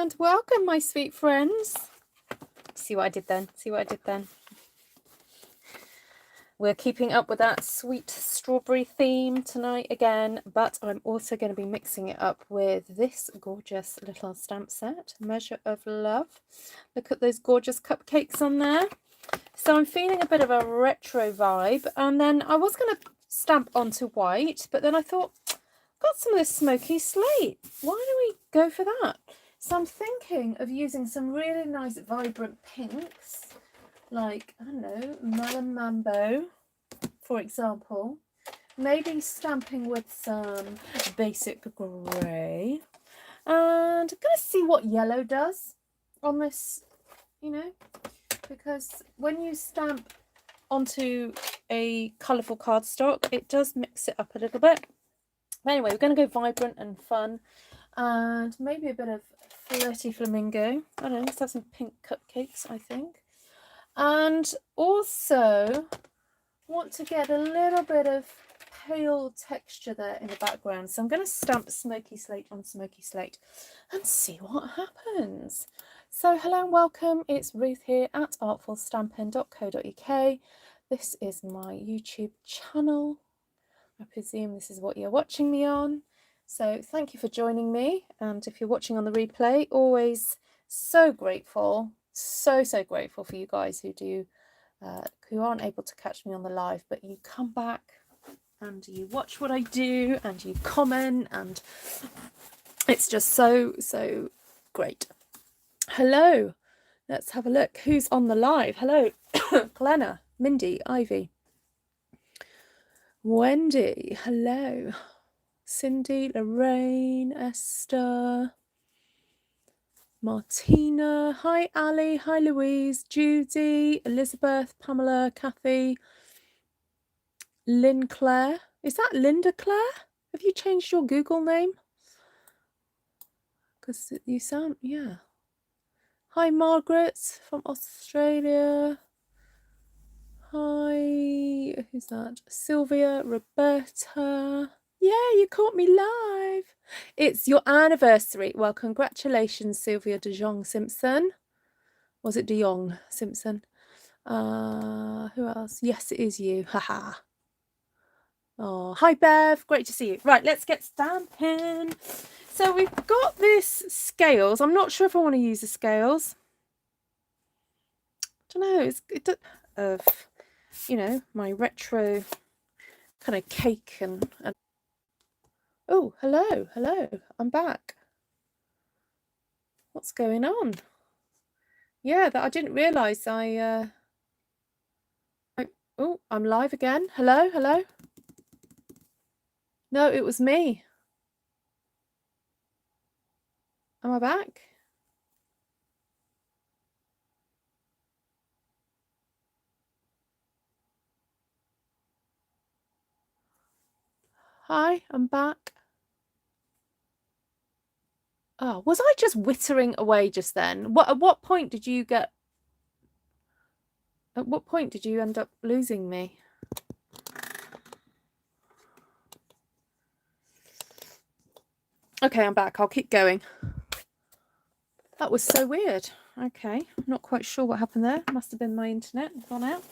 and welcome, my sweet friends. See what I did then? See what I did then? We're keeping up with that sweet strawberry theme tonight again, but I'm also going to be mixing it up with this gorgeous little stamp set, Measure of Love. Look at those gorgeous cupcakes on there. So I'm feeling a bit of a retro vibe, and then I was going to stamp onto white, but then I thought, got some of this Smoky Slate. Why don't we go for that? So I'm thinking of using some really nice vibrant pinks, like, I don't know, Melon Mambo, for example. Maybe stamping with some basic grey. And I'm going to see what yellow does on this, you know, because when you stamp onto a colourful cardstock, it does mix it up a little bit. Anyway, we're going to go vibrant and fun, and maybe a bit of Flirty Flamingo. I don't know, let's have some pink cupcakes, I think. And also want to get a little bit of pale texture there in the background. So I'm going to stamp Smoky Slate on Smoky Slate and see what happens. So hello and welcome. It's Ruth here at artfulstampin.co.uk. This is my YouTube channel. I presume this is what you're watching me on. So thank you for joining me. And if you're watching on the replay, always so grateful, so grateful for you guys who aren't able to catch me on the live, but you come back and you watch what I do and you comment, and it's just so great. Hello, let's have a look who's on the live. Hello, Glenna, Mindy, Ivy, Wendy, hello, Cindy, Lorraine, Esther, Martina, hi Ali, hi Louise, Judy, Elizabeth, Pamela, Kathy, Lynn Claire. Is that Linda Claire? Have you changed your Google name? Because you sound, yeah. Hi Margaret from Australia. Hi, who's that? Sylvia, Roberta. Yeah, you caught me live. It's your anniversary. Well, congratulations, Sylvia de Jong Simpson. Was it de Jong Simpson? Who else? Yes, it is you. Haha. Oh, hi Bev. Great to see you. Right, let's get stamping. So we've got this scales. I'm not sure if I want to use the scales. I don't know. Of, you know, my retro kind of cake and oh, hello, I'm back. What's going on? Yeah, that I didn't realise oh, I'm live again. Hello. No, it was me. Am I back? Hi, I'm back. Oh, was I just wittering away just then? At what point did you get... At what point did you end up losing me? Okay, I'm back. I'll keep going. That was so weird. Okay, I'm not quite sure what happened there. Must have been my internet gone out.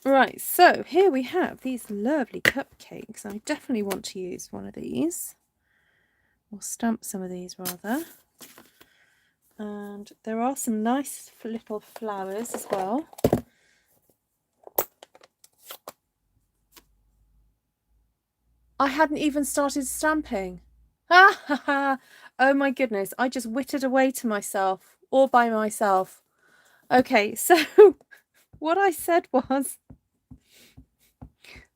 Right, so here we have these lovely cupcakes. I definitely want to use one of these. Or stamp some of these rather. And there are some nice little flowers as well. I hadn't even started stamping. Ha ha ha! Oh my goodness, I just wittered away to myself, all by myself. Okay, so what I said was,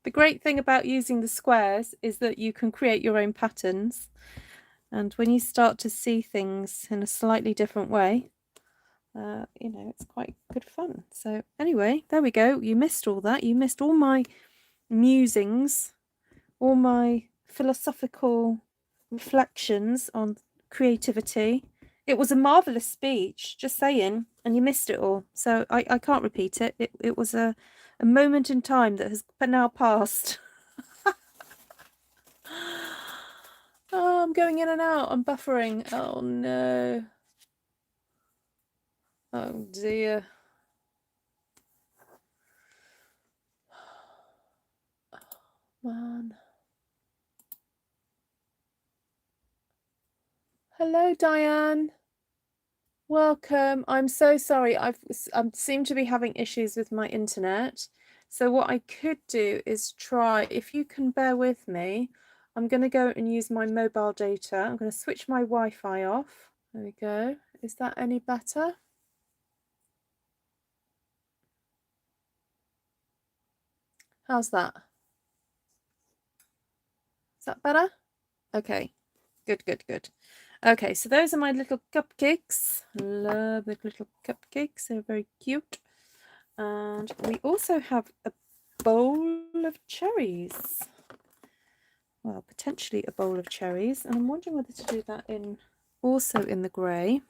the great thing about using the squares is that you can create your own patterns. And when you start to see things in a slightly different way, you know, it's quite good fun. So anyway, there we go. You missed all that. You missed all my musings, all my philosophical reflections on creativity. It was a marvelous speech, just saying, and you missed it all. So I can't repeat it. It was a moment in time that has now passed. Oh, I'm going in and out. I'm buffering. Oh no. Oh dear. Oh, man. Hello, Diane. Welcome. I'm so sorry. I seem to be having issues with my internet. So what I could do is try, if you can bear with me, I'm going to go and use my mobile data. I'm going to switch my Wi-Fi off. There we go. Is that any better? How's that? Is that better? Okay. Good, good, good. Okay, so those are my little cupcakes. Love the little cupcakes. They're very cute. And we also have a bowl of cherries. Well, potentially a bowl of cherries. And I'm wondering whether to do that in also in the grey.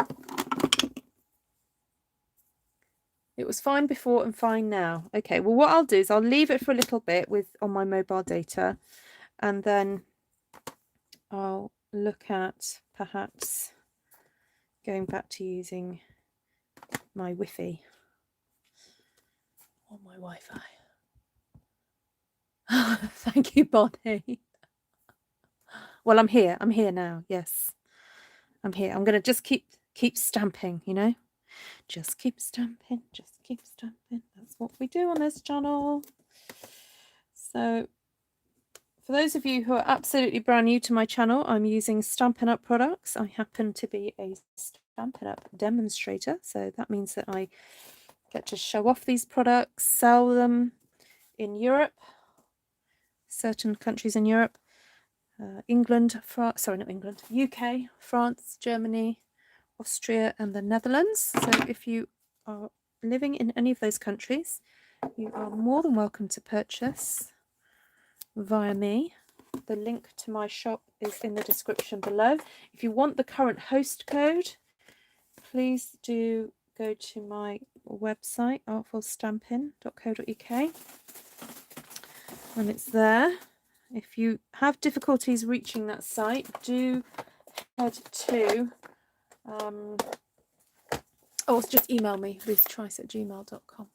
It was fine before and fine now. Okay, well what I'll do is I'll leave it for a little bit on my mobile data, and then I'll look at perhaps going back to using my Wi-Fi or my Wi-Fi. Thank you, Bonnie. Well, I'm here. I'm here now. Yes, I'm here. I'm going to just keep stamping, you know. Just keep stamping. Just keep stamping. That's what we do on this channel. So for those of you who are absolutely brand new to my channel, I'm using Stampin' Up products. I happen to be a Stampin' Up demonstrator, so that means that I get to show off these products, sell them in Europe, certain countries in Europe, England, sorry, not England, UK, France, Germany, Austria, and the Netherlands. So if you are living in any of those countries, you are more than welcome to purchase via me. The link to my shop is in the description below. If you want the current host code, please do go to my website, artfulstampin.co.uk, and it's there. If you have difficulties reaching that site, do head to just email me, ruthtrice@gmail.com.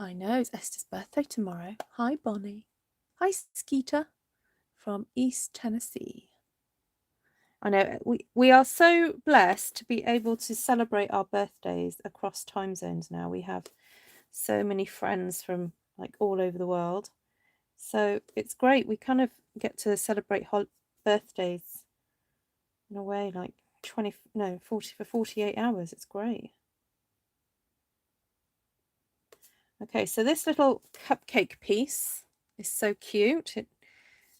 I know, it's Esther's birthday tomorrow. Hi, Bonnie. Hi, Skeeter from East Tennessee. I know we are so blessed to be able to celebrate our birthdays across time zones now. We have so many friends from like all over the world. So it's great. We kind of get to celebrate birthdays in a way like 40 for 48 hours. It's great. Okay, so this little cupcake piece is so cute. It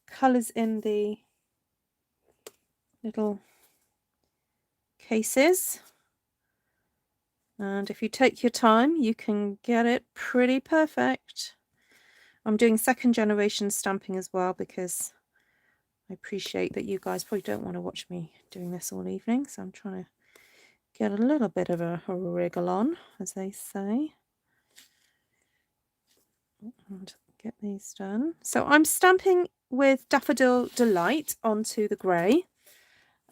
colours in the little cases. And if you take your time, you can get it pretty perfect. I'm doing second generation stamping as well because I appreciate that you guys probably don't want to watch me doing this all evening. So I'm trying to get a little bit of a wriggle on, as they say. And get these done. So I'm stamping with Daffodil Delight onto the grey.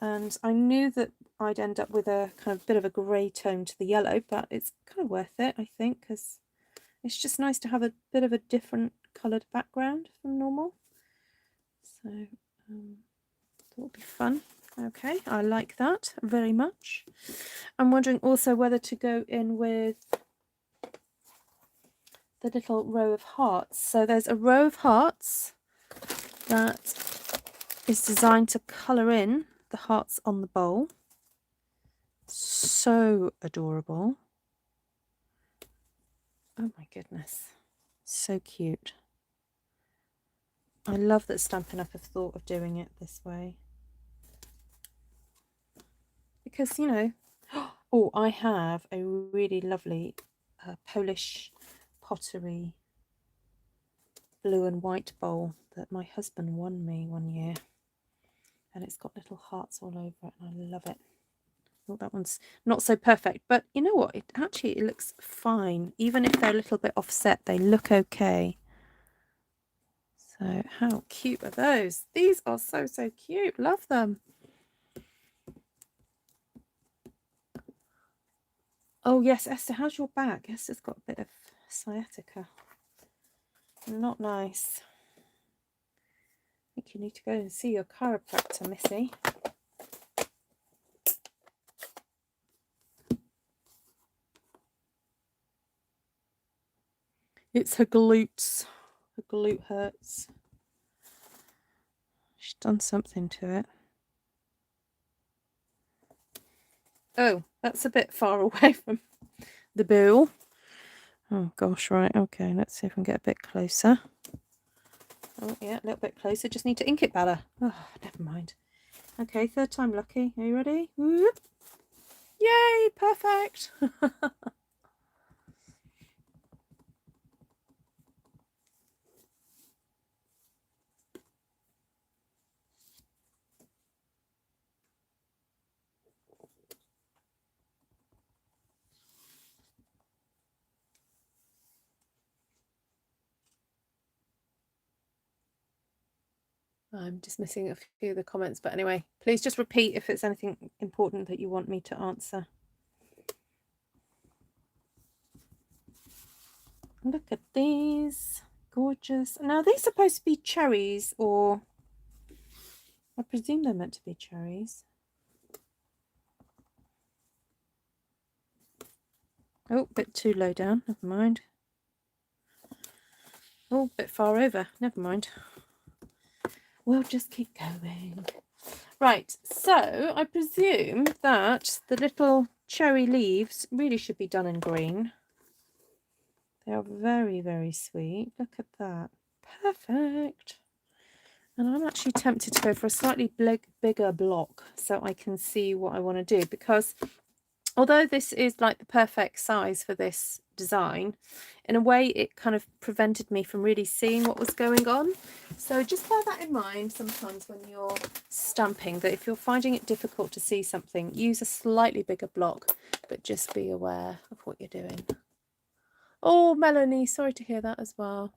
And I knew that I'd end up with a kind of bit of a grey tone to the yellow, but it's kind of worth it, I think, because it's just nice to have a bit of a different coloured background from normal. So that will be fun. Okay, I like that very much. I'm wondering also whether to go in with the little row of hearts. So there's a row of hearts that is designed to colour in the hearts on the bowl. So adorable. Oh my goodness, so cute. I love that Stampin' Up have thought of doing it this way. Because, you know, oh, I have a really lovely Polish pottery blue and white bowl that my husband won me one year. And it's got little hearts all over it, and I love it. Well, that one's not so perfect, but you know what? It looks fine. Even if they're a little bit offset, they look okay. So how cute are those? These are so, so cute. Love them. Oh, yes, Esther, how's your back? Esther's got a bit of sciatica. Not nice. I think you need to go and see your chiropractor, Missy. It's her glutes. Her glute hurts. She's done something to it. Oh, that's a bit far away from the boo. Oh, gosh, right. Okay, let's see if we can get a bit closer. Oh, yeah, a little bit closer. Just need to ink it better. Oh, never mind. Okay, third time lucky. Are you ready? Whoop. Yay, perfect. I'm just missing a few of the comments, but anyway, please just repeat if it's anything important that you want me to answer. Look at these. Gorgeous. Now, are they supposed to be cherries, or I presume they're meant to be cherries. Oh, a bit too low down. Never mind. Oh, a bit far over. Never mind. We'll just keep going. Right, so I presume that the little cherry leaves really should be done in green. They are very, very sweet. Look at that. Perfect. And I'm actually tempted to go for a slightly bigger block so I can see what I want to do, because although this is like the perfect size for this design, in a way it kind of prevented me from really seeing what was going on. So just bear that in mind sometimes when you're stamping, that if you're finding it difficult to see something, use a slightly bigger block, but just be aware of what you're doing. Oh, Melanie, sorry to hear that as well.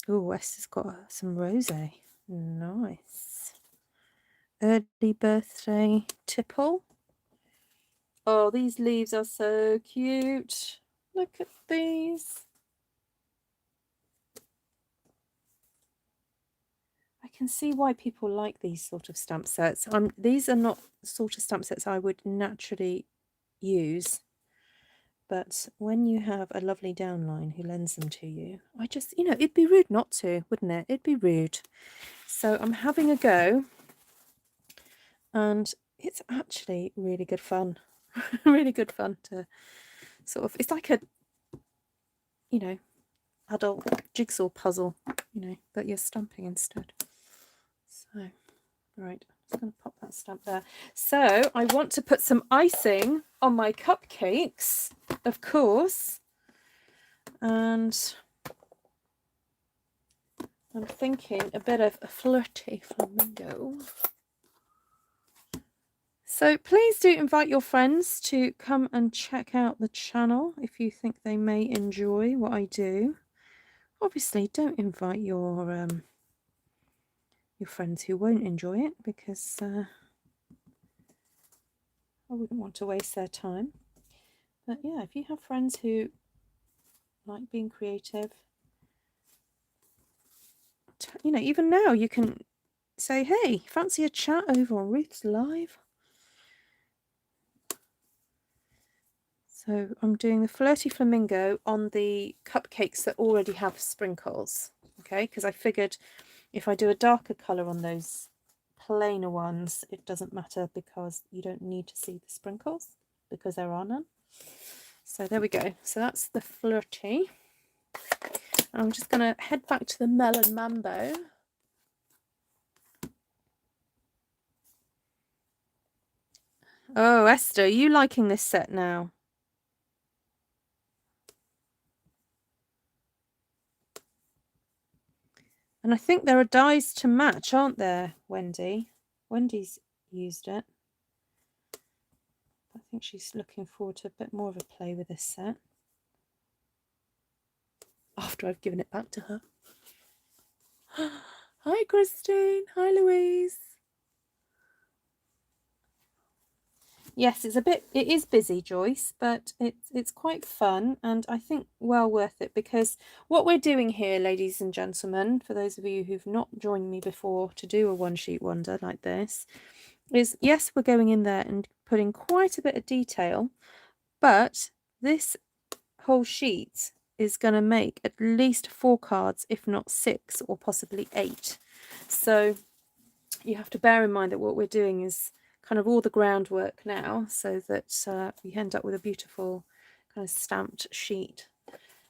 Oh, Wes has got some rosé. Nice. Early birthday tipple. Oh, these leaves are so cute. Look at these. I can see why people like these sort of stamp sets. These are not the sort of stamp sets I would naturally use. But when you have a lovely downline who lends them to you, I just, it'd be rude not to, wouldn't it? It'd be rude. So I'm having a go. And it's actually really good fun. Really good fun to sort of, it's like a, adult jigsaw puzzle, but you're stamping instead. So, right, I'm just going to pop that stamp there. So I want to put some icing on my cupcakes, of course. And I'm thinking a bit of a Flirty Flamingo. So please do invite your friends to come and check out the channel if you think they may enjoy what I do. Obviously, don't invite your friends who won't enjoy it, because I wouldn't want to waste their time. But yeah, if you have friends who like being creative, even now you can say, hey, fancy a chat over on Ruth's Live? So I'm doing the Flirty Flamingo on the cupcakes that already have sprinkles, okay? Because I figured if I do a darker colour on those plainer ones, it doesn't matter, because you don't need to see the sprinkles because there are none. So there we go. So that's the Flirty. And I'm just going to head back to the Melon Mambo. Oh, Esther, are you liking this set now? And I think there are dies to match, aren't there, Wendy? Wendy's used it. I think she's looking forward to a bit more of a play with this set. after I've given it back to her. Hi, Christine. Hi, Louise. Yes, it is busy, Joyce, but it's quite fun, and I think well worth it, because what we're doing here, ladies and gentlemen, for those of you who've not joined me before to do a one sheet wonder like this, is yes, we're going in there and putting quite a bit of detail, but this whole sheet is going to make at least 4 cards, if not 6 or possibly 8. So you have to bear in mind that what we're doing is kind of all the groundwork now, so that we end up with a beautiful kind of stamped sheet.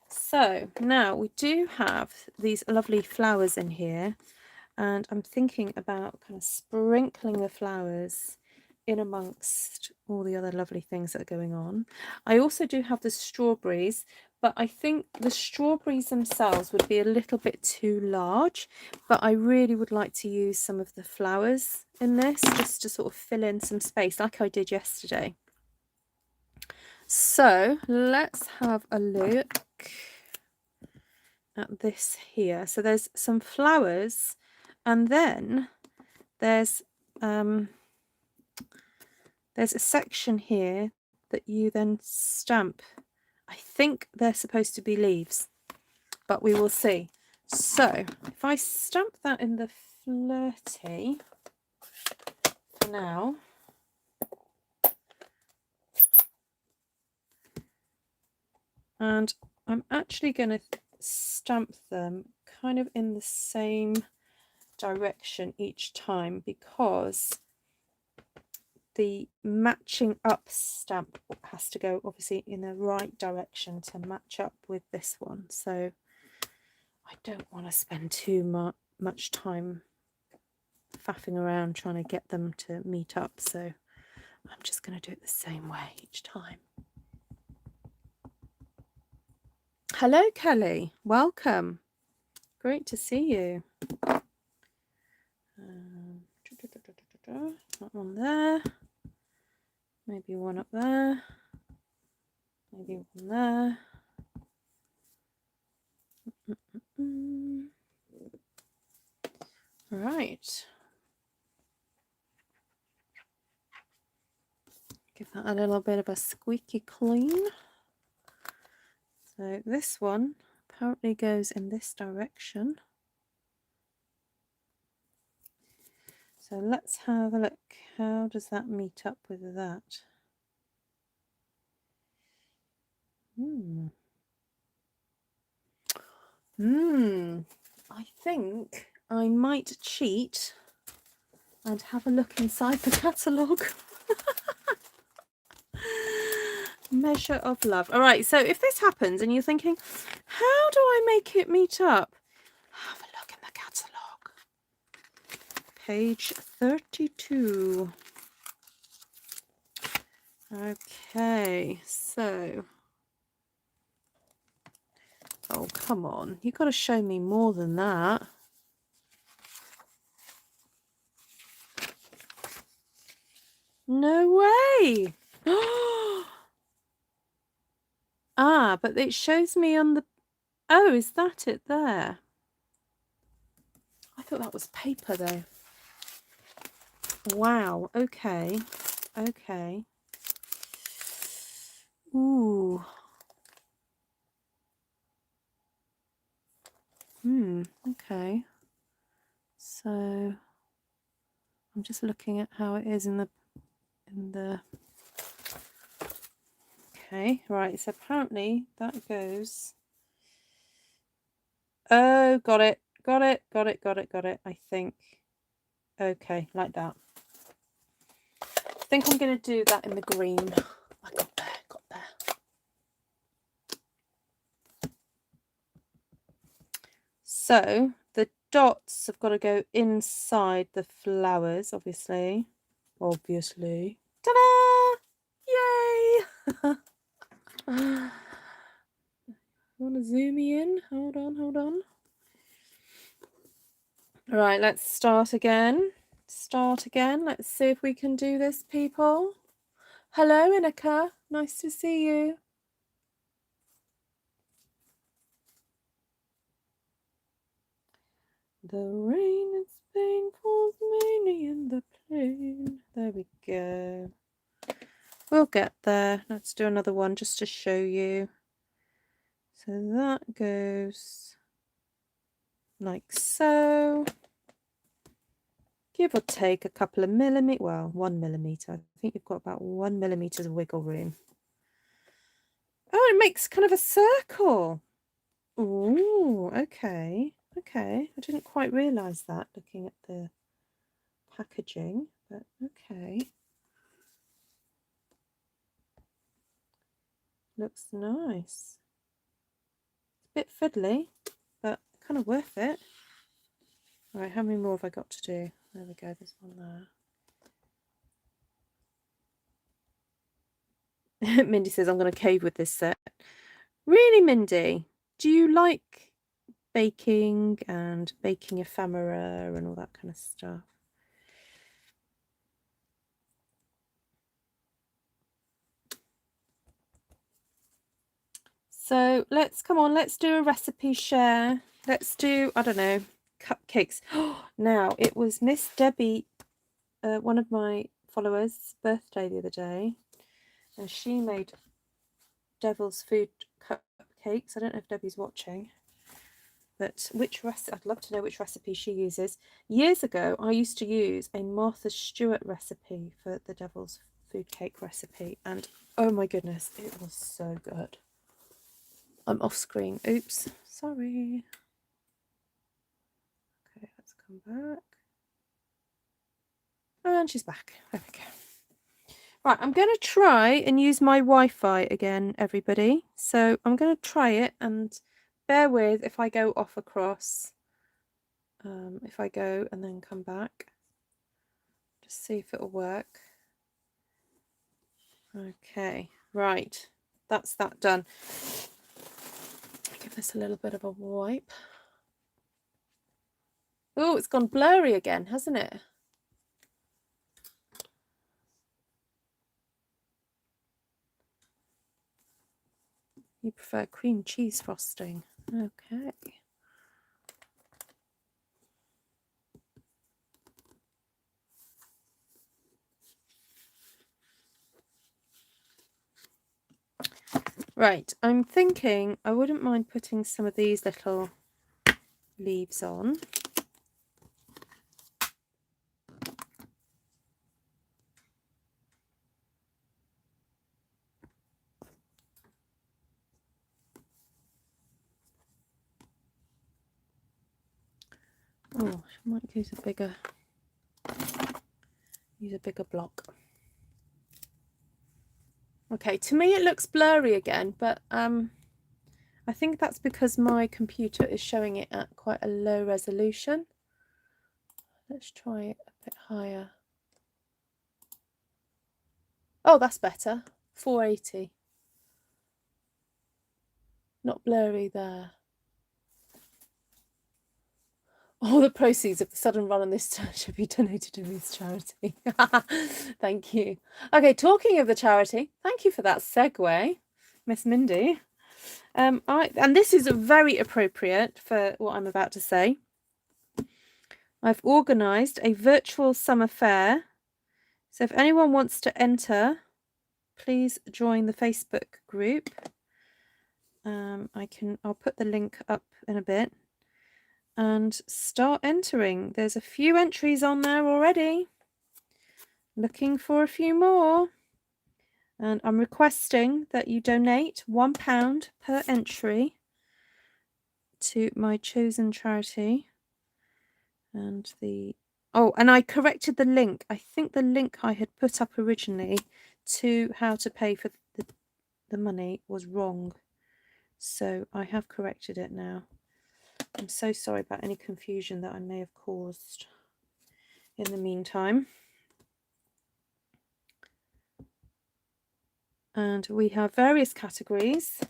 So now we do have these lovely flowers in here, and I'm thinking about kind of sprinkling the flowers in amongst all the other lovely things that are going on. I also do have the strawberries, but I think the strawberries themselves would be a little bit too large, but I really would like to use some of the flowers in this just to sort of fill in some space like I did yesterday. So let's have a look at this here. So there's some flowers, and then there's a section here that you then stamp. I think they're supposed to be leaves, but we will see. So if I stamp that in the Flirty for now, and I'm actually going to stamp them kind of in the same direction each time, because the matching up stamp has to go obviously in the right direction to match up with this one. So I don't want to spend too much time faffing around trying to get them to meet up, so I'm just going to do it the same way each time. Hello, Kelly. Welcome. Great to see you. That one there. Maybe one up there. Maybe one there. Right. Give that a little bit of a squeaky clean. So this one apparently goes in this direction. So let's have a look. How does that meet up with that? I think I might cheat and have a look inside the catalogue. Measure of Love. All right, so if this happens and you're thinking, how do I make it meet up? Have a look in the catalogue. Page 32. Okay, so... Oh, come on. You've got to show me more than that. No way! Ah, but it shows me on the... Oh, is that it there? I thought that was paper, though. Wow, okay. Okay. Ooh. Okay. So I'm just looking at how it is in the okay, right, so apparently that goes, oh, got it, I think. Okay, like that. I think I'm going to do that in the green. I got there. So the dots have got to go inside the flowers, obviously. Ta-da! Yay! You want to zoom me in? Hold on. All right, let's start again. Let's see if we can do this, people. Hello, Inika. Nice to see you. The rain in Spain falls mainly in the plain. There we go. We'll get there. Let's do another one just to show you. So that goes like so. Give or take a couple of millimeters. Well, 1 millimeter. I think you've got about 1 millimeter of wiggle room. Oh, it makes kind of a circle. Ooh, okay. Okay. I didn't quite realise that looking at the packaging, but okay. Looks nice. It's a bit fiddly, but kind of worth it. All right, how many more have I got to do? There we go, there's one there. Mindy says, I'm going to cave with this set. Really, Mindy? Do you like baking and baking ephemera and all that kind of stuff? So let's do a recipe share. Let's do, I don't know, cupcakes. Now, it was Miss Debbie, one of my followers' birthday the other day, and she made Devil's Food cupcakes. I don't know if Debbie's watching, but I'd love to know which recipe she uses. Years ago, I used to use a Martha Stewart recipe for the Devil's Food cake recipe, and oh my goodness, it was so good. I'm off screen. Oops, sorry. Okay, let's come back. And she's back. There we go. Right, I'm going to try and use my Wi-Fi again, everybody. So I'm going to try it, and bear with if I go off across. If I go and then come back. Just see if it'll work. Okay, right. That's that done. Give this a little bit of a wipe. Oh, it's gone blurry again, hasn't it? You prefer cream cheese frosting. Okay. Right, I'm thinking I wouldn't mind putting some of these little leaves on. Oh, I might use a bigger block. Okay, to me it looks blurry again, but I think that's because my computer is showing it at quite a low resolution. Let's try it a bit higher. Oh, that's better. 480. Not blurry there. All the proceeds of the sudden run on this should be donated to Ruth's charity. Thank you. Okay, talking of the charity, thank you for that segue, Miss Mindy. And this is very appropriate for what I'm about to say. I've organised a virtual summer fair. So if anyone wants to enter, please join the Facebook group. I'll put the link up in a bit and start entering. There's a few entries on there already. Looking for a few more. And I'm requesting that you donate £1 per entry to my chosen charity. And and I corrected the link. I think the link I had put up originally to how to pay for the money was wrong. So I have corrected it now. I'm so sorry about any confusion that I may have caused in the meantime. And we have various categories,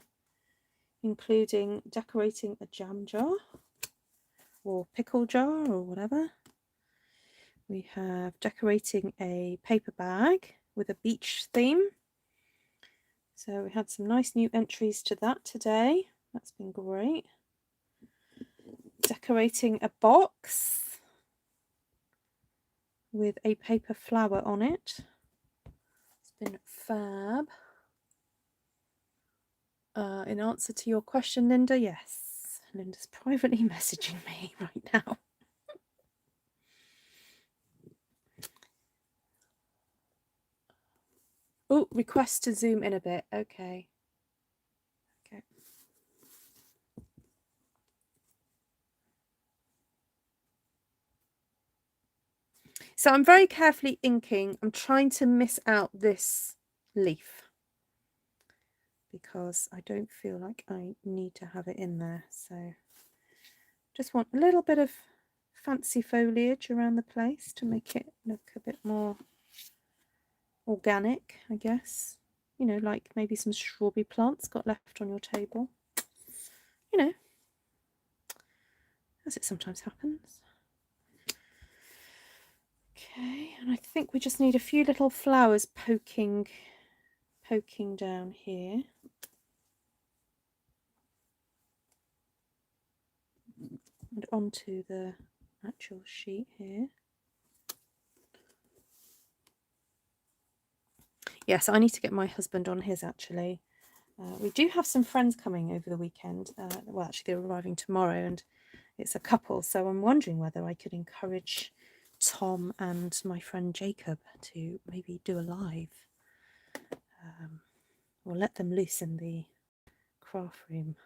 including decorating a jam jar or pickle jar or whatever. We have decorating a paper bag with a beach theme. So we had some nice new entries to that today. That's been great. decorating a box with a paper flower on it. It's been fab. In answer to your question, Linda, yes. Linda's privately messaging me right now. Oh, request to zoom in a bit. Okay. Okay. So I'm very carefully inking. I'm trying to miss out this leaf because I don't feel like I need to have it in there. So just want a little bit of fancy foliage around the place to make it look a bit more organic, I guess. You know, like maybe some strawberry plants got left on your table. You know, as it sometimes happens. Okay, and I think we just need a few little flowers poking down here. And onto the actual sheet here. Yes, I need to get my husband on his actually. We do have some friends coming over the weekend. Well, actually, they're arriving tomorrow, and it's a couple. So I'm wondering whether I could encourage Tom and my friend Jacob to maybe do a live. Or let them loose in the craft room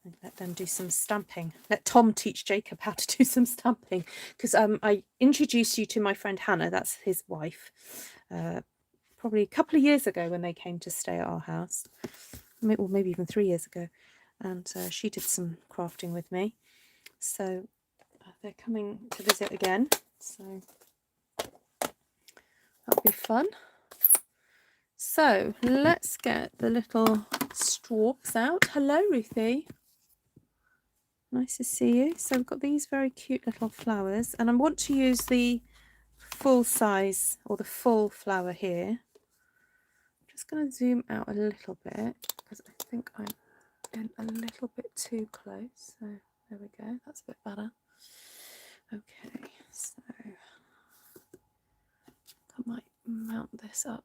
and let them do some stamping. Let Tom teach Jacob how to do some stamping, because I introduced you to my friend Hannah, that's his wife, probably a couple of years ago when they came to stay at our house, or maybe even 3 years ago, and she did some crafting with me. So they're coming to visit again, so that'll be fun. So let's get the little stalks out. Hello, Ruthie. Nice to see you. So we've got these very cute little flowers, and I want to use the full size or the full flower here. I'm just going to zoom out a little bit because I think I'm in a little bit too close. So there we go. That's a bit better. Okay, so I might mount this up.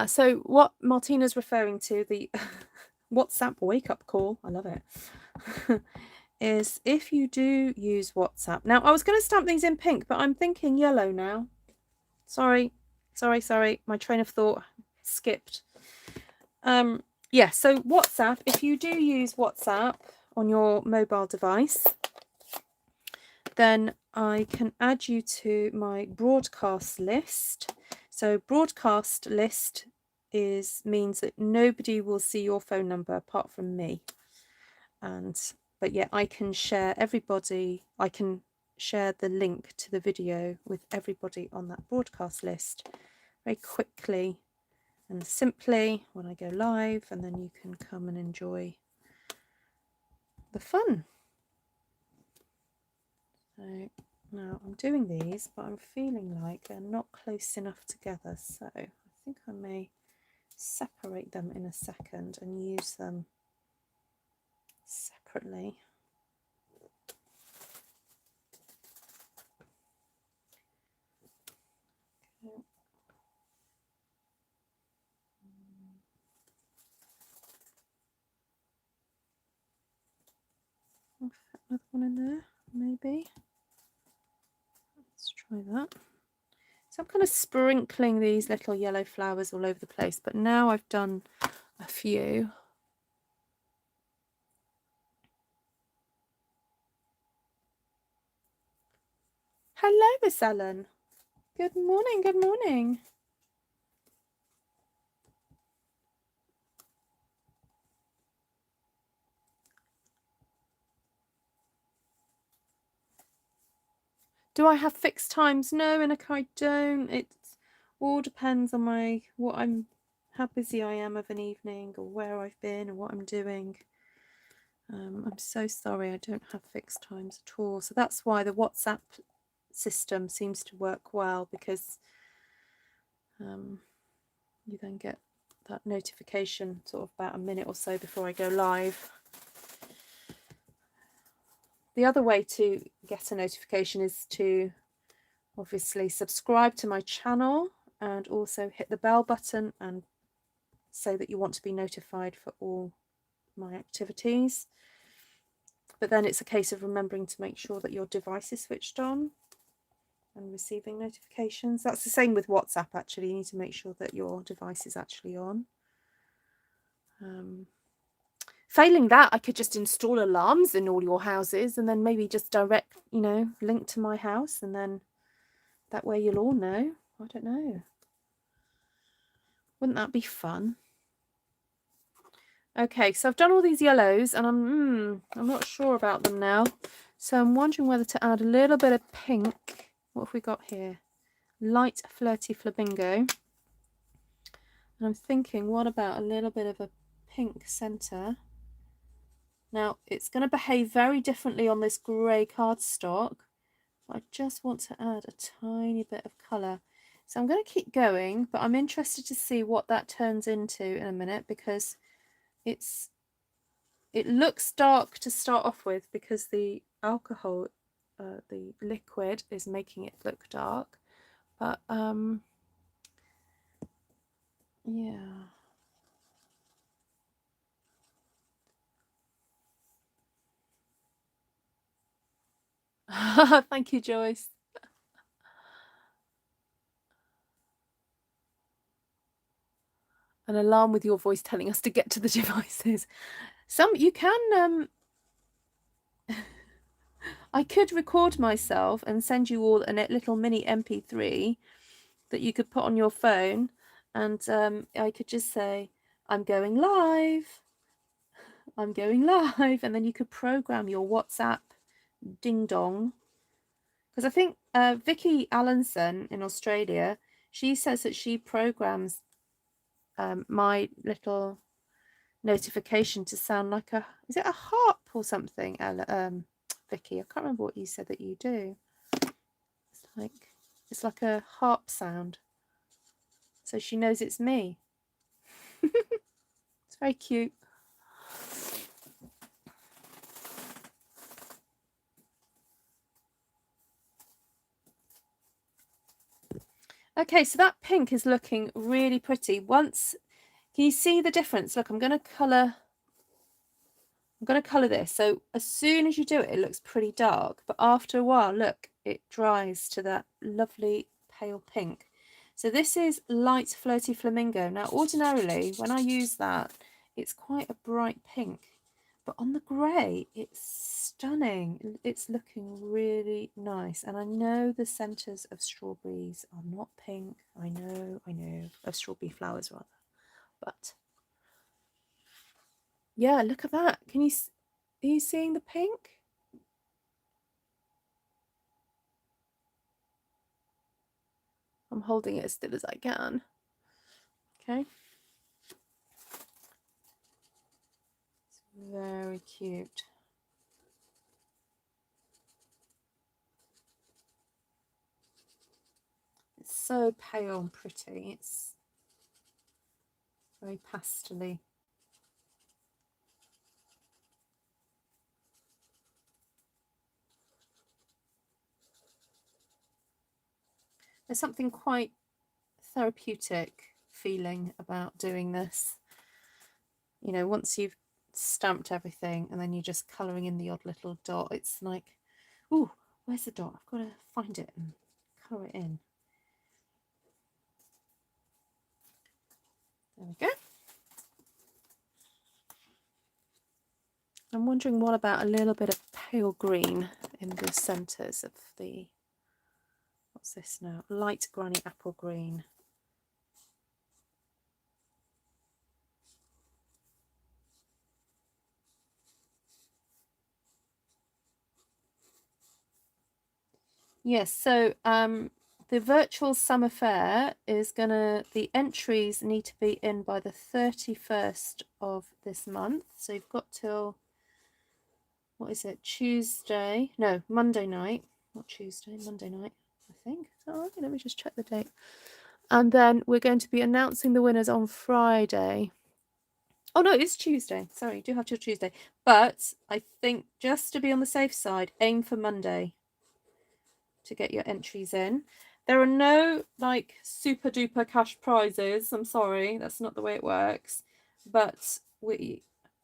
So what Martina's referring to, the WhatsApp wake-up call, I love it, is if you do use WhatsApp. Now, I was going to stamp these in pink, but I'm thinking yellow now. Sorry. My train of thought skipped. Yeah, so WhatsApp, if you do use WhatsApp on your mobile device, then I can add you to my broadcast list. So broadcast list means that nobody will see your phone number apart from me. But yeah, I can share I can share the link to the video with everybody on that broadcast list very quickly and simply when I go live, and then you can come and enjoy the fun. So now I'm doing these, but I'm feeling like they're not close enough together, so I think I may separate them in a second and use them separately. Okay. I'll fit another one in there, maybe. Let's try that. So I'm kind of sprinkling these little yellow flowers all over the place, but now I've done a few. Hello, Miss Ellen. Good morning, good morning. Do I have fixed times? No, Inaka, I don't. It all depends on how busy I am of an evening, or where I've been and what I'm doing. I'm so sorry, I don't have fixed times at all. So that's why the WhatsApp system seems to work well, because you then get that notification sort of about a minute or so before I go live. The other way to get a notification is to obviously subscribe to my channel and also hit the bell button and say that you want to be notified for all my activities. But then it's a case of remembering to make sure that your device is switched on and receiving notifications. That's the same with WhatsApp, actually. You need to make sure that your device is actually on. Failing that, I could just install alarms in all your houses and then maybe just direct, link to my house, and then that way you'll all know. I don't know. Wouldn't that be fun? Okay, so I've done all these yellows and I'm not sure about them now. So I'm wondering whether to add a little bit of pink. What have we got here? Light Flirty Flamingo. And I'm thinking, what about a little bit of a pink centre? Now, it's going to behave very differently on this grey cardstock. I just want to add a tiny bit of colour. So I'm going to keep going, but I'm interested to see what that turns into in a minute, because it looks dark to start off with because the alcohol, the liquid, is making it look dark. But yeah. Thank you, Joyce. An alarm with your voice telling us to get to the devices. You can I could record myself and send you all a little mini MP3 that you could put on your phone, and I could just say, I'm going live, I'm going live, and then you could program your WhatsApp ding dong. Because I think Vicky Allenson in Australia, she says that she programs my little notification to sound like is it a harp or something, Vicky? I can't remember what you said that you do. It's like a harp sound, so she knows it's me. It's very cute. Okay, so that pink is looking really pretty. Can you see the difference? Look, I'm going to colour this. So as soon as you do it, it looks pretty dark, but after a while, look, it dries to that lovely pale pink. So this is Light Flirty Flamingo. Now, ordinarily, when I use that, it's quite a bright pink, but on the grey, it's stunning. It's looking really nice. And I know the centres of strawberries are not pink. I know, of strawberry flowers rather. But yeah, look at that. Are you seeing the pink? I'm holding it as still as I can. Okay. It's very cute. It's so pale and pretty. It's very pastel-y. There's something quite therapeutic feeling about doing this. You know, once you've stamped everything and then you're just colouring in the odd little dot, it's like, ooh, where's the dot? I've got to find it and colour it in. There we go. I'm wondering, what about a little bit of pale green in the centres of the, what's this now? Light granny apple green. Yes, so the virtual summer fair is the entries need to be in by the 31st of this month. So you've got till, what is it, Monday night, not Tuesday, Monday night, I think. Oh, let me just check the date. And then we're going to be announcing the winners on Friday. Oh no, it's Tuesday. Sorry, you do have till Tuesday. But I think just to be on the safe side, aim for Monday to get your entries in. There are no like super duper cash prizes. I'm sorry, that's not the way it works. But we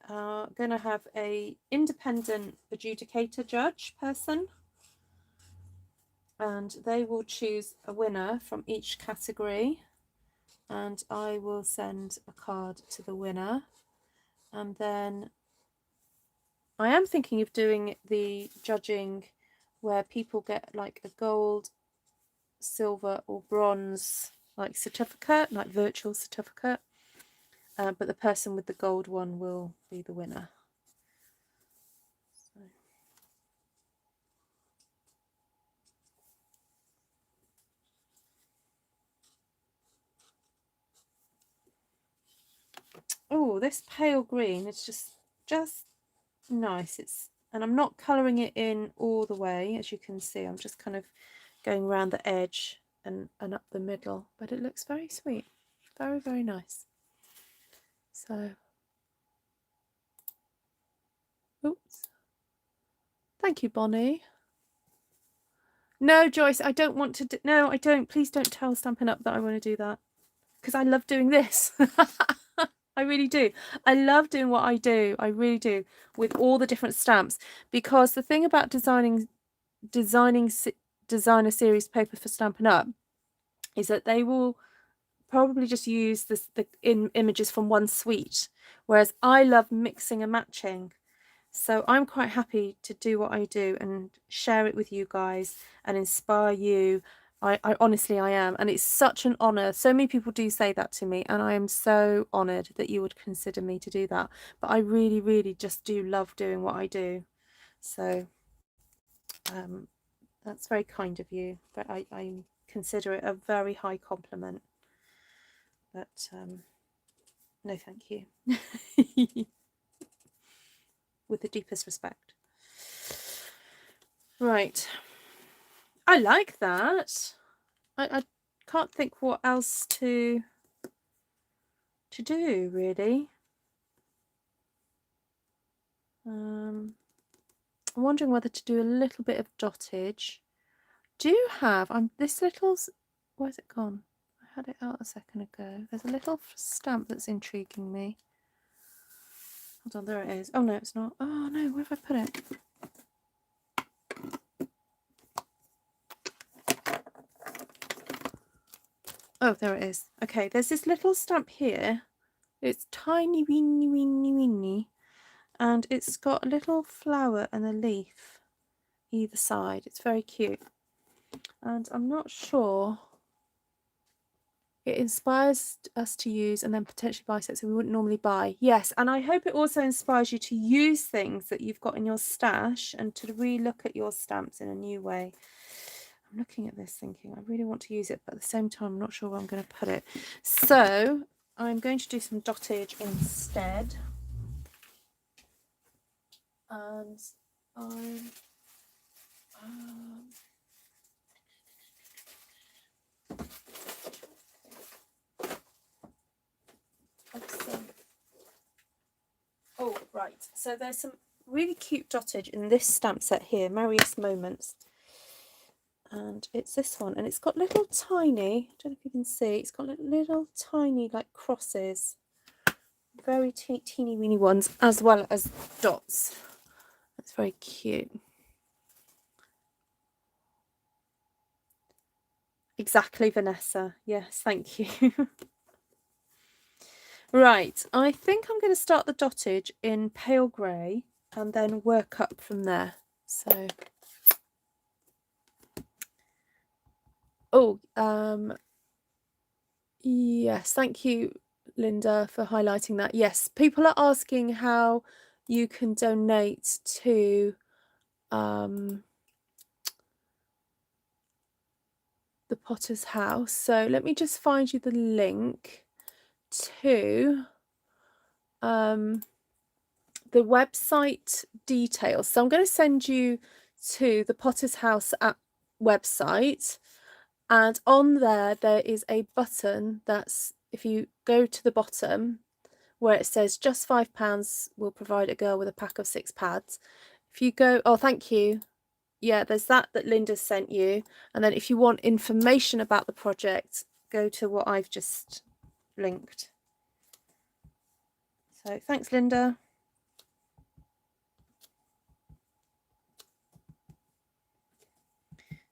are going to have a independent adjudicator judge person, and they will choose a winner from each category, and I will send a card to the winner. And then I am thinking of doing the judging where people get like a gold, silver or bronze like certificate, like virtual certificate, but the person with the gold one will be the winner. So. Oh, this pale green is just nice. And I'm not colouring it in all the way, as you can see. I'm just kind of going around the edge and up the middle, but it looks very sweet, very, very nice. So, oops, thank you, Bonnie. No, Joyce, I don't want to do, no, I don't, please don't tell Stampin' Up that I want to do that, because I love doing this. I really do. I love doing what I do. I really do, with all the different stamps, because the thing about designing designer series paper for Stampin' Up is that they will probably just use the images from one suite, whereas I love mixing and matching. So I'm quite happy to do what I do and share it with you guys and inspire you. I honestly, I am. And it's such an honor. So many people do say that to me, and I am so honored that you would consider me to do that. But I really, really just do love doing what I do. So that's very kind of you. But I consider it a very high compliment. But no, thank you. With the deepest respect. Right. I like that. I can't think what else to do, really. I'm wondering whether to do a little bit of dottage. Do have this little, where's it gone? I had it out a second ago. There's a little stamp that's intriguing me. Hold on, there it is. Oh no, it's not. Oh no, where have I put it? Oh, there it is. Okay, there's this little stamp here. It's tiny, weeny, weeny, weeny. And it's got a little flower and a leaf either side. It's very cute. And I'm not sure. It inspires us to use and then potentially buy sets that we wouldn't normally buy. Yes, and I hope it also inspires you to use things that you've got in your stash and to re-look at your stamps in a new way. I'm looking at this thinking I really want to use it, but at the same time I'm not sure where I'm going to put it. So I'm going to do some dottage instead. And I'm oh right, so there's some really cute dottage in this stamp set here, Merriest Moments, and it's this one, and it's got little tiny, I don't know if you can see, it's got little tiny like crosses, very teeny weeny ones, as well as dots. That's very cute. Exactly, Vanessa. Yes, thank you. Right, I think I'm going to start the dottage in pale grey and then work up from there. So, yes, thank you, Linda, for highlighting that. Yes, people are asking how you can donate to the Potter's House. So let me just find you the link to the website details. So I'm going to send you to the Potter's House website, And on there is a button that's, if you go to the bottom where it says just £5 will provide a girl with a pack of 6 pads. If you go, oh, thank you. Yeah, there's that Linda sent you. And then if you want information about the project, go to what I've just linked. So thanks, Linda.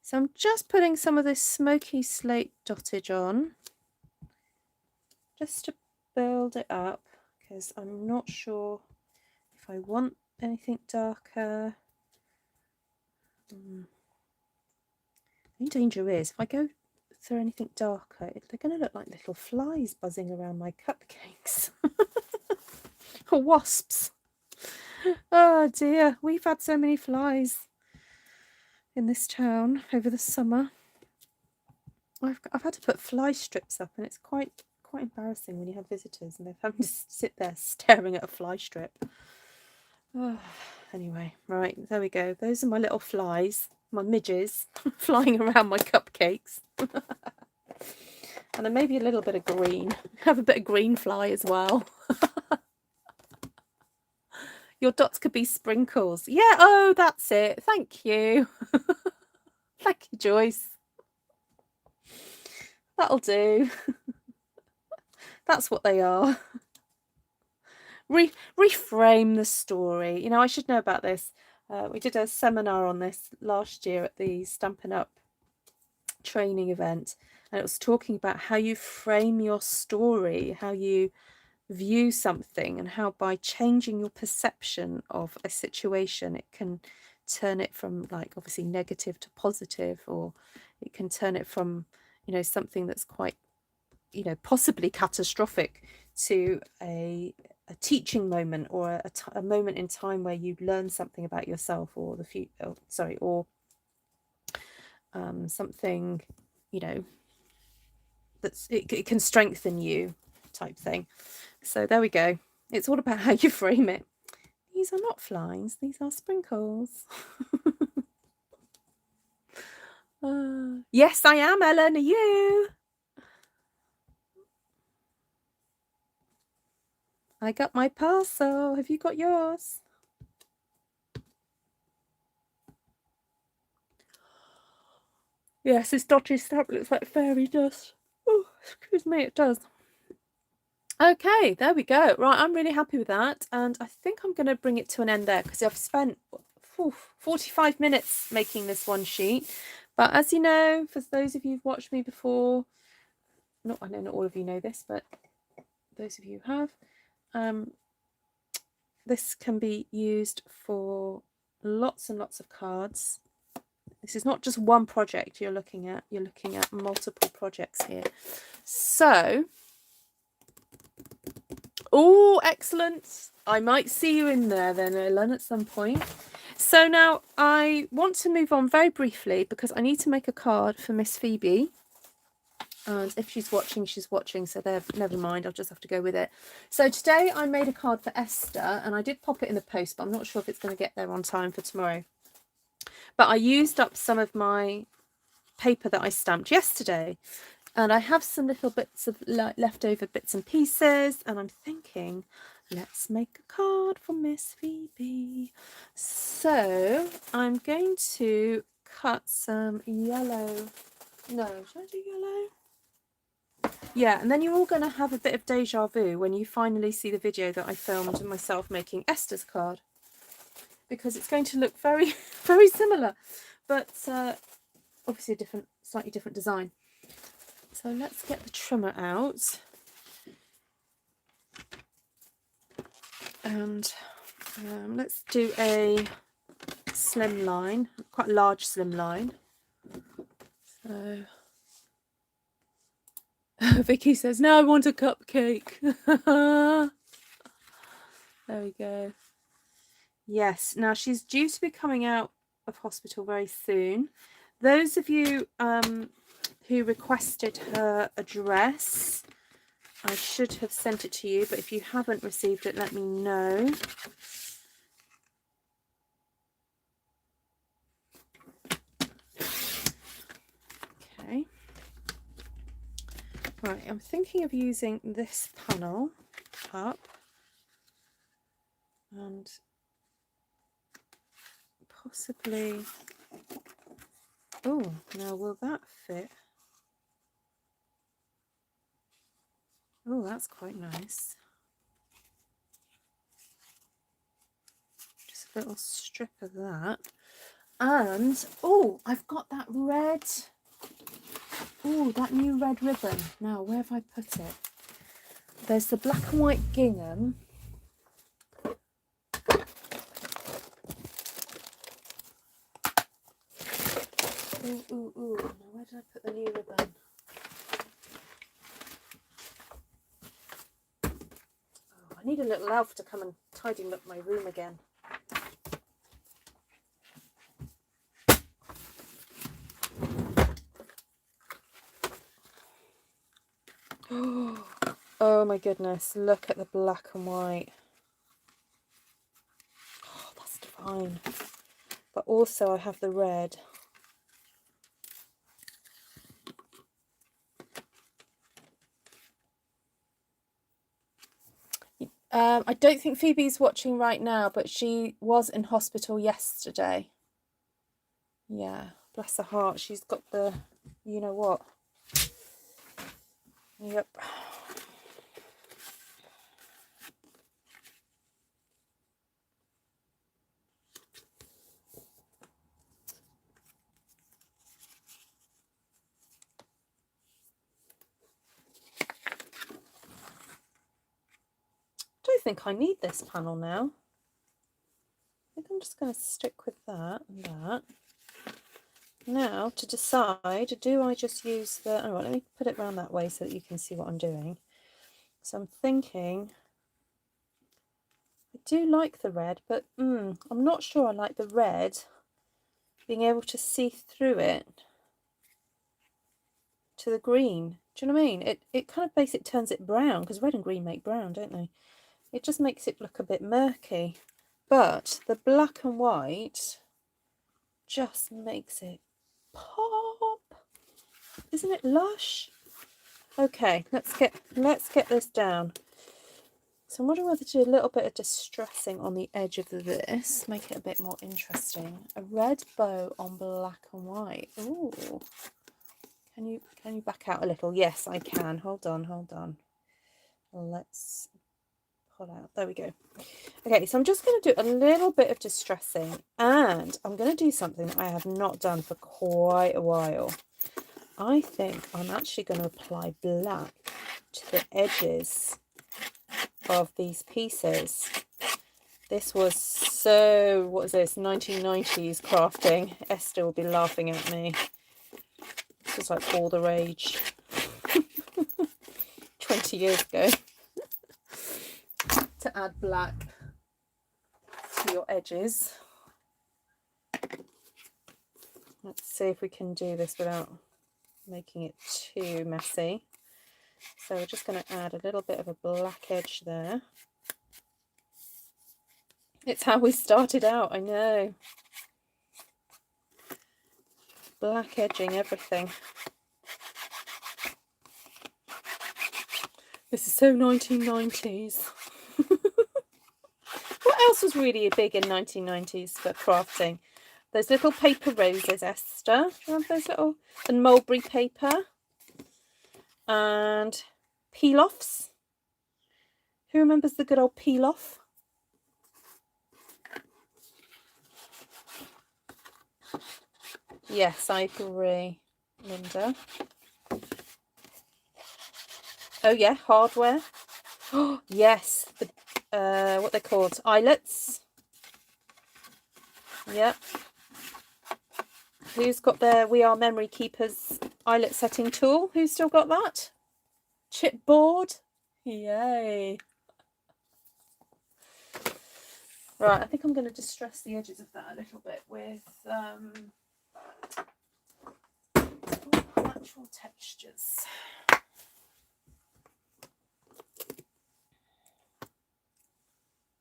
So I'm just putting some of this Smoky Slate dottage on, just to build it up, because I'm not sure if I want anything darker. The only danger is if I go through anything darker, they're going to look like little flies buzzing around my cupcakes. Or wasps. Oh dear, we've had so many flies in this town over the summer. I've had to put fly strips up, and it's quite embarrassing when you have visitors and they're having to sit there staring at a fly strip. Oh, anyway, right, there we go. Those are my little flies, my midges, flying around my cupcakes. And then maybe a little bit of green. Have a bit of green fly as well. Your dots could be sprinkles. Yeah, oh, that's it. Thank you. Thank you, Joyce. That'll do. That's what they are. Reframe the story. You know, I should know about this. We did a seminar on this last year at the Stampin' Up training event, and it was talking about how you frame your story, how you view something, and how by changing your perception of a situation, it can turn it from, like, obviously negative to positive, or it can turn it from, you know, something that's quite, you know, possibly catastrophic to a teaching moment, or a moment in time where you learn something about yourself or the future, or something, you know, that's it can strengthen you, type thing. So there we go. It's all about how you frame it. These are not flies, these are sprinkles. Yes, I am, Ellen. Are you? I got my parcel. Have you got yours? Yes, this dotted stamp looks like fairy dust. Oh, excuse me, it does. Okay, there we go. Right, I'm really happy with that. And I think I'm going to bring it to an end there, because I've spent 45 minutes making this one sheet. But as you know, for those of you who've watched me before, I know not all of you know this, but those of you who have, this can be used for lots and lots of cards. This is not just one project you're looking at multiple projects here. So, oh, excellent. I might see you in there then, Ellen, at some point. So now I want to move on very briefly, because I need to make a card for Miss Phoebe. And if she's watching, she's watching. So there, never mind. I'll just have to go with it. So today I made a card for Esther, and I did pop it in the post, but I'm not sure if it's going to get there on time for tomorrow. But I used up some of my paper that I stamped yesterday, and I have some little bits of leftover bits and pieces, and I'm thinking, let's make a card for Miss Phoebe. So I'm going to cut some yellow. No, should I do yellow? Yeah, and then you're all going to have a bit of deja vu when you finally see the video that I filmed of myself making Esther's card, because it's going to look very, very similar, but obviously a slightly different design. So let's get the trimmer out, and let's do a slim line, quite a large slim line. So Vicky says, "No, I want a cupcake." There we go. Yes, now she's due to be coming out of hospital very soon. Those of you who requested her address, I should have sent it to you, but if you haven't received it, let me know. Okay. I'm thinking of using this panel up and possibly, oh, now will that fit? Oh, that's quite nice. Just a little strip of that. And, oh, I've got that red, oh, that new red ribbon. Now, where have I put it? There's the black and white gingham. Ooh, ooh, ooh. Now, where did I put the new ribbon? Oh, I need a little elf to come and tidy up my room again. Oh my goodness, look at the black and white. Oh, that's divine. But also I have the red. I don't think Phoebe's watching right now, but she was in hospital yesterday. Yeah, bless her heart. She's got the, you know what. Yep. I don't think I need this panel now. I think I'm just going to stick with that and that. Now, to decide, do I just use the... Oh, let me put it around that way so that you can see what I'm doing. So I'm thinking... I do like the red, but I'm not sure I like the red being able to see through it to the green. Do you know what I mean? It kind of basically turns it brown, because red and green make brown, don't they? It just makes it look a bit murky. But the black and white just makes it pop. Isn't it lush? Okay, let's get this down. So I'm wondering whether to do a little bit of distressing on the edge of this, make it a bit more interesting. A red bow on black and white. Ooh. Can you back out a little? Yes, I can. Hold on. Let's pull out. There we go. Okay, so I'm just going to do a little bit of distressing, and I'm going to do something that I have not done for quite a while. I think I'm actually going to apply black to the edges of these pieces. This was so, what is this, 1990s crafting. Esther will be laughing at me. This was like all the rage 20 years ago. To add black to your edges. Let's see if we can do this without making it too messy. So we're just going to add a little bit of a black edge there. It's how we started out, I know. Black edging everything. This is so 1990s. What else was really big in 1990s for crafting? Those little paper roses, Esther. Remember those little, and mulberry paper? And peel-offs. Who remembers the good old peel-off? Yes, I agree, Linda. Oh yeah, hardware. Oh yes, the what they're called, eyelets. Yep. Who's got their We Are Memory Keepers eyelet setting tool? Who's still got that? Chipboard. Yay. Right, I think I'm going to distress the edges of that a little bit with natural textures.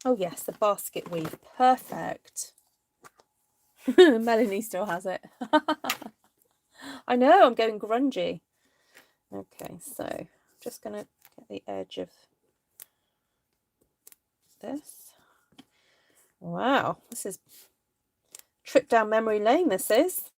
Oh yes, the basket weave. Perfect. Melanie still has it. I know, I'm going grungy. Okay, so just going to get the edge of this. Wow, this is trip down memory lane, this is.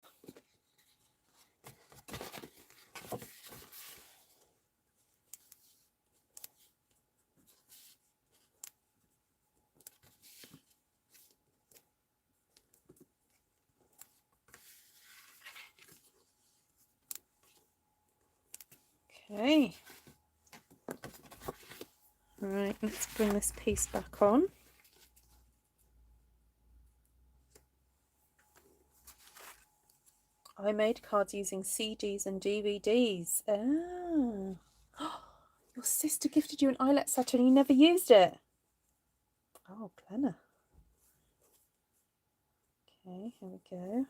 Okay. Right, let's bring this piece back on. I made cards using CDs and DVDs. Ah. Your sister gifted you an eyelet set and you never used it. Oh, Glenna. Okay, here we go.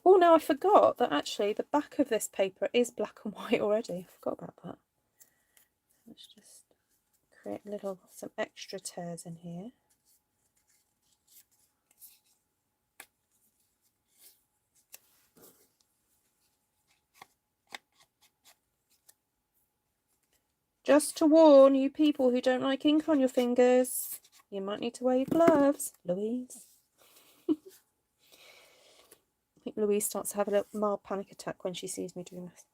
Oh no, I forgot that actually the back of this paper is black and white already. I forgot about that. Let's just create some extra tears in here. Just to warn you people who don't like ink on your fingers, you might need to wear your gloves, Louise. I think Louise starts to have a little mild panic attack when she sees me doing this.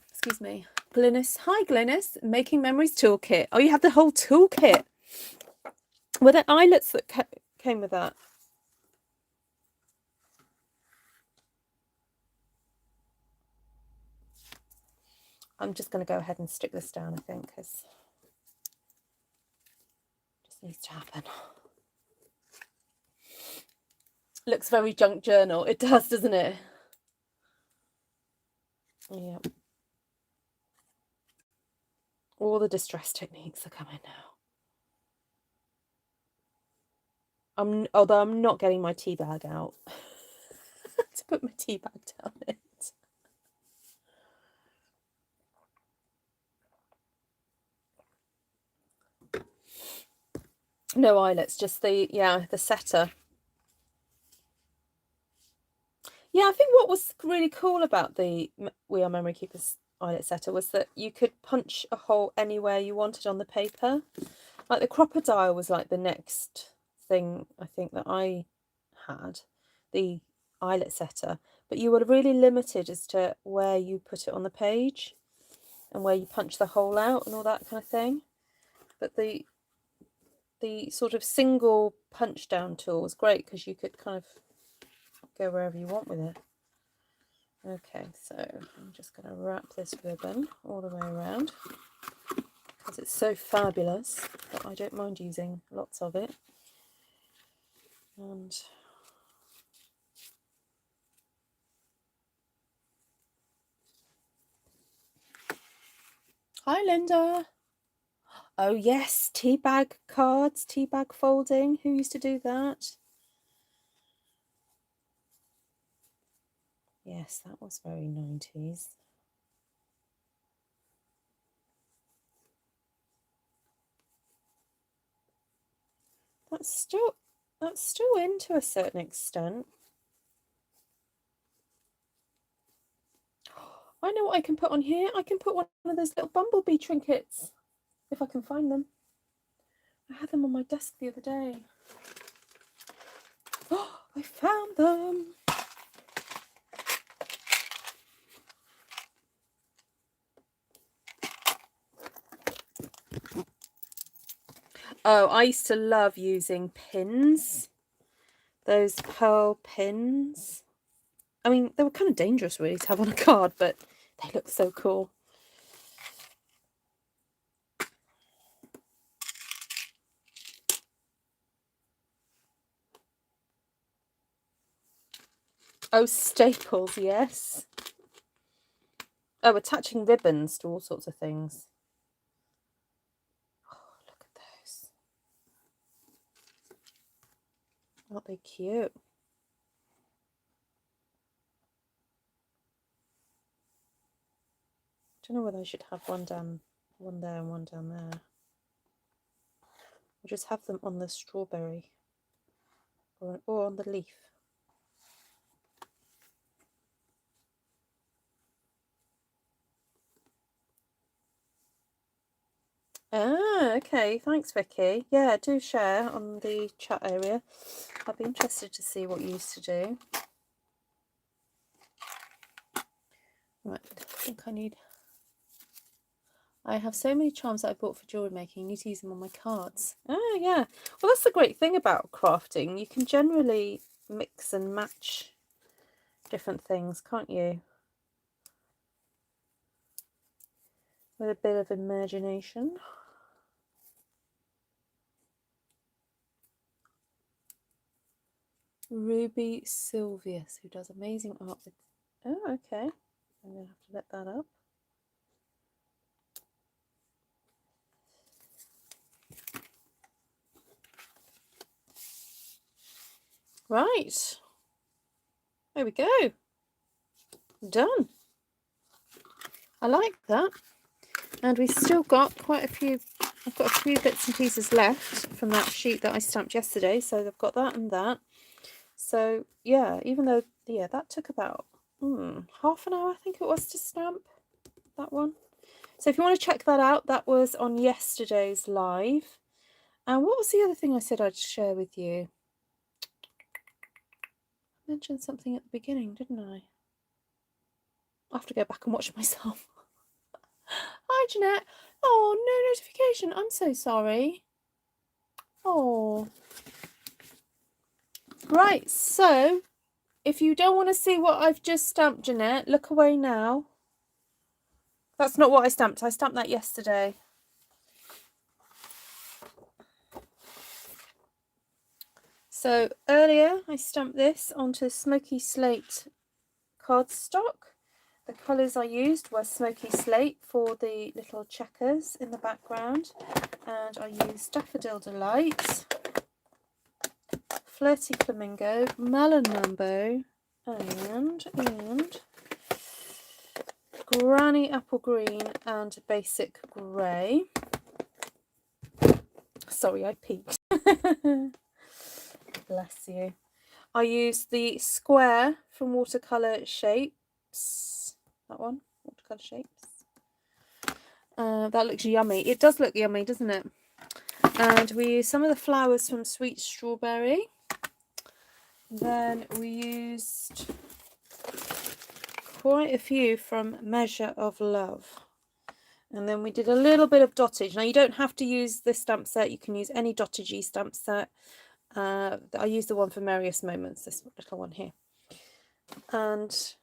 Excuse me. Glynis. Hi, Glynis. Making Memories toolkit. Oh, you have the whole toolkit. Were there eyelets that came with that? I'm just going to go ahead and stick this down, I think, because it just needs to happen. Looks very junk journal. It does, doesn't it? Yeah. All the distress techniques are coming now. Although I'm not getting my tea bag out to put my tea bag down it. No eyelets, just the setter. Yeah, I think what was really cool about the We Are Memory Keepers eyelet setter was that you could punch a hole anywhere you wanted on the paper. Like the crocodile was like the next thing I think that I had, the eyelet setter, but you were really limited as to where you put it on the page and where you punch the hole out and all that kind of thing. But the sort of single punch down tool was great because you could kind of go wherever you want with it. Okay, so I'm just going to wrap this ribbon all the way around because it's so fabulous that I don't mind using lots of it. And hi, Linda. Oh yes, tea bag cards, tea bag folding. Who used to do that? Yes, that was very 90s. That's still in to a certain extent. I know what I can put on here. I can put one of those little bumblebee trinkets, if I can find them. I had them on my desk the other day. Oh, I found them. Oh, I used to love using pins. Those pearl pins. I mean, they were kind of dangerous really to have on a card, but they look so cool. Oh, staples, yes. Oh, attaching ribbons to all sorts of things. Oh, look at those. Aren't they cute? I don't know whether I should have one there and one down there. Or just have them on the strawberry or on the leaf. okay. Thanks, Vicky. Yeah, do share on the chat area. I'd be interested to see what you used to do. Right, I think I have so many charms that I bought for jewelry making. I need to use them on my cards. Oh, yeah. Well, that's the great thing about crafting. You can generally mix and match different things, can't you? With a bit of imagination. Ruby Sylvius, who does amazing art with... Oh, okay. I'm going to have to let that up. Right. There we go. Done. I like that. And we've still got quite a few... I've got a few bits and pieces left from that sheet that I stamped yesterday. So I've got that and that. So, yeah, even though... Yeah, that took about half an hour, I think it was, to stamp that one. So if you want to check that out, that was on yesterday's live. And what was the other thing I said I'd share with you? I mentioned something at the beginning, didn't I? I'll have to go back and watch myself. Hi, Jeanette. Oh, no notification. I'm so sorry. Oh. Right, so if you don't want to see what I've just stamped, Jeanette, look away now. That's not what I stamped. I stamped that yesterday. So earlier I stamped this onto Smoky Slate cardstock. The colours I used were Smoky Slate for the little checkers in the background, and I used Daffodil Delight, Flirty Flamingo, Melon Mambo, and Granny Apple Green and Basic Grey. Sorry, I peeked. Bless you. I used the square from Watercolor Shapes. That one, Watercolor Shapes. That looks yummy. It does look yummy, doesn't it? And we used some of the flowers from Sweet Strawberry. Then we used quite a few from Measure of Love. And then we did a little bit of dottage. Now, you don't have to use this stamp set. You can use any dottagey stamp set. I used the one for Merriest Moments, this little one here. And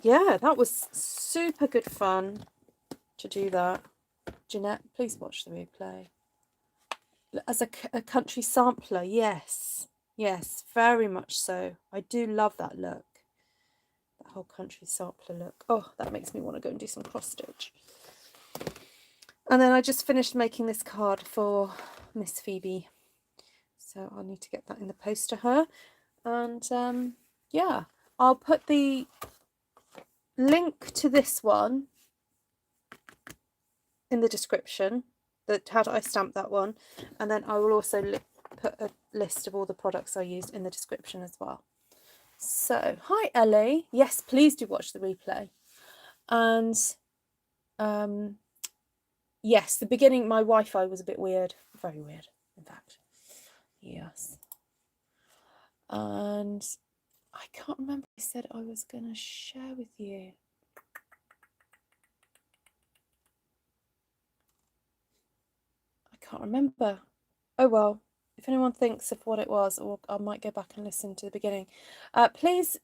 yeah, that was super good fun to do that. Jeanette, please watch the replay. As a country sampler, yes. Yes, very much so. I do love that look. That whole country sampler look. Oh, that makes me want to go and do some cross stitch. And then I just finished making this card for Miss Phoebe. So I'll need to get that in the post to her. And yeah, I'll put the link to this one in the description, how I stamped that one. And then I will also put a list of all the products I used in the description as well. So, hi Ellie. Yes, please do watch the replay. And yes, the beginning, my Wi-Fi was a bit weird. Very weird, in fact. Yes. And I can't remember what I said I was going to share with you. I can't remember. Oh well, if anyone thinks of what it was, or I might go back and listen to the beginning. Please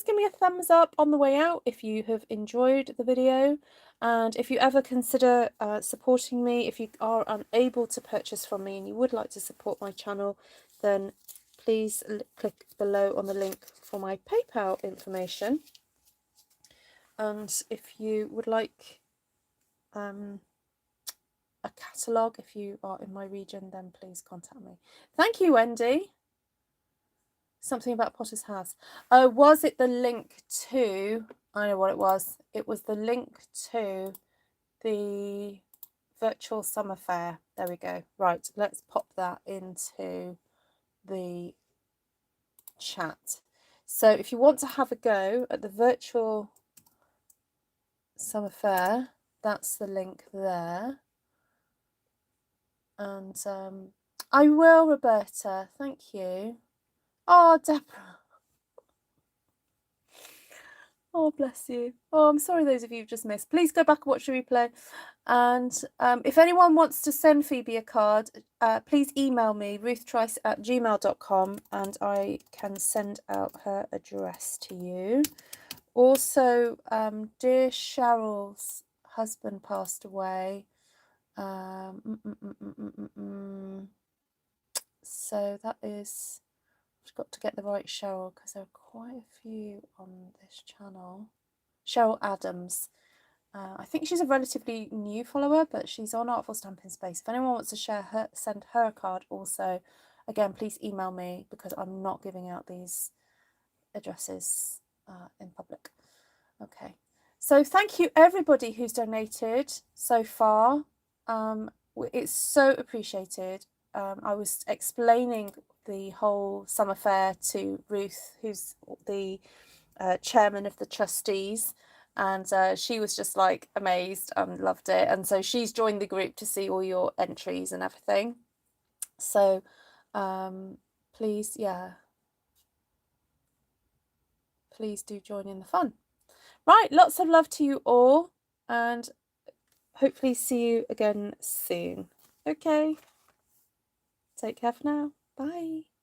give me a thumbs up on the way out if you have enjoyed the video. And if you ever consider supporting me, if you are unable to purchase from me and you would like to support my channel, then please click below on the link for my PayPal information. And if you would like a catalogue, if you are in my region, then please contact me. Thank you, Wendy. Something about Potter's House. Oh, was it the link to... I know what it was. It was the link to the virtual summer fair. There we go. Right, let's pop that into the chat. So if you want to have a go at the virtual summer fair, that's the link there. And I will, Roberta. Thank you. Oh, Deborah. Oh, bless you. Oh, I'm sorry those of you who've just missed. Please go back and watch the replay. And if anyone wants to send Phoebe a card, please email me, ruthtrice@gmail.com, and I can send out her address to you. Also, dear Cheryl's husband passed away. So that is... I've got to get the right Cheryl because there are quite a few on this channel. Cheryl Adams. I think she's a relatively new follower, but she's on Artful Stampin Space. If anyone wants to send her a card also, again, please email me because I'm not giving out these addresses in public. Okay. So thank you everybody who's donated so far. It's so appreciated. I was explaining the whole summer fair to Ruth, who's the chairman of the trustees, and she was just like amazed and loved it, and so she's joined the group to see all your entries and everything. So please do join in the fun. Right, lots of love to you all, and hopefully see you again soon. Okay, take care for now. Bye.